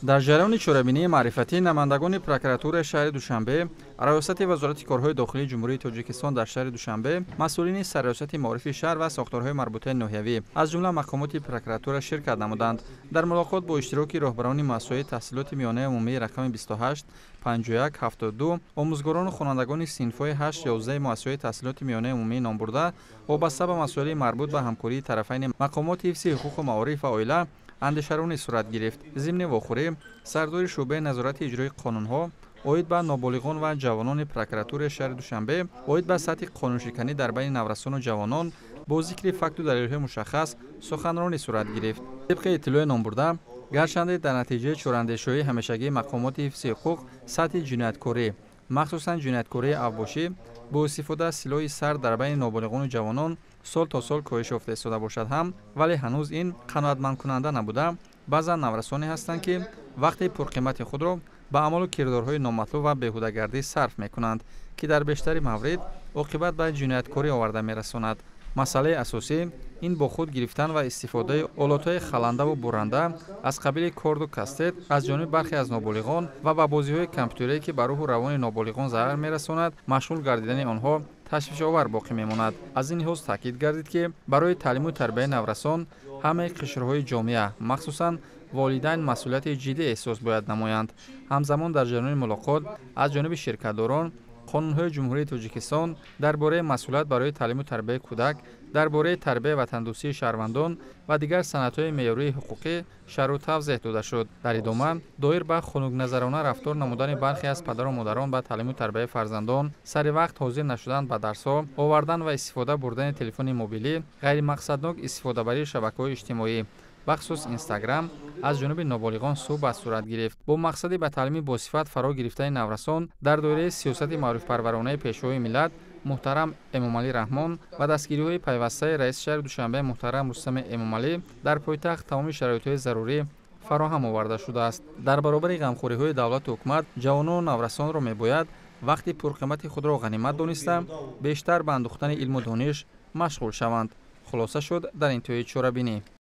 در جریان چورابینی معرفتی نمایندگان پروکراتور شهر دوشنبه، ریاست وزارت کارهای داخلی جمهوری تاجیکستان در شهر دوشنبه، مسئولین سرریاست معارف شهر و ساختارهای مربوطه ناحیوی از جمله مقامات پروکراتور شرکت نمودند. در ملاقات با اشتراک رهبران مؤسسه تحصیلات میانه عمومی رقم 28 51 72 آموزگاران و خوانندگان صنف‌های 8 11 مؤسسه تحصیلات میانه عمومی نام برده وابسته به مسائل مربوط به همکاری طرفین مقامات حفظ حقوق معارف و عائله اندیشه‌رانی صورت گرفت. ضمن واخوری سردار شعبه نظارت اجرای قانون‌ها اوید به نابالغان و جوانان پروکراتور شهر دوشنبه اوید به سطح قانونشکنی در بین نورسان و جوانان با ذکر فکت و دلایل مشخص سخنرانی صورت گرفت. طبق اطلاع نام برده گرچند در نتیجه چوراندیشی همیشگی مقامات حفظ حقوق سطح جنایتکاری مخصوصا جنایتکاری اوباشی با استفاده از سلاح سرد در بین نابالغان و جوانان سال تا سال کاهش یافته استاده باشد هم ولی هنوز این قناعتمند کننده نبوده. بعضا نورسانی هستند که وقتی پرقیمت خود را به اعمال و کردارهای نامطلوب و بیهوده‌گردی صرف می‌کنند که در بیشتر موارد عاقبت به جنایتکاری آورده می‌رساند. مسئله اساسی این با خود گرفتن و استفاده آلات‌های خلنده و برنده از قبیل کارد و کاستت از جانب برخی از نابالغان و با بازی‌های کامپیوتری که بر روح و روان نابالغان ضرر می‌رساند مشغول گردیدن آنها تشویش آور باقی می‌ماند. از این لحاظ تاکید گردید که برای تعلیم و تربیت نورسان همه قشرهای جامعه مخصوصاً والدین مسئولیت جدی احساس باید نمایند. همزمان در جریان ملاقات از جانب شرکت‌داران قانون‌های جمهوری تاجیکستان درباره مسئولیت برای تعلیم و تربیت کودک، درباره تربیت و تندرستی شهروندان و دیگر سنت‌های معیاری حقوقی شرح و توضیح داده شد. در ادامه دایر به خنک‌نظرانه رفتار نمودن برخی از پدر و مادران به تعلیم و تربیت فرزندان، سر وقت حاضر نشدن به درس‌ها، آوردن و استفاده بردن تلفن موبیلی، غیر مقصدناک استفاده بر شبکه‌های اجتماعی بخصوص اینستاگرام از جانب نابالغان صحبت صورت گرفت با مقصد به تعلیم با صفت فرا گرفتن نورسان در دایره سیاست معرف پرورانه پیشوای ملت محترم امامعلی رحمان و دستگیری‌های پیوسته رئیس شهر دوشنبه محترم رستم امامعلی در پایتخت تمام شرایط‌های ضروری فراهم آورده شده است. در برابر غمخوری‌های دولت و حکومت جوانان و نورسان را می‌باید وقتی پرقیمت خود را غنیمت دانسته بیشتر به اندوختن علم و دانش مشغول شوند. خلاصه شد در انتهای چورابینی.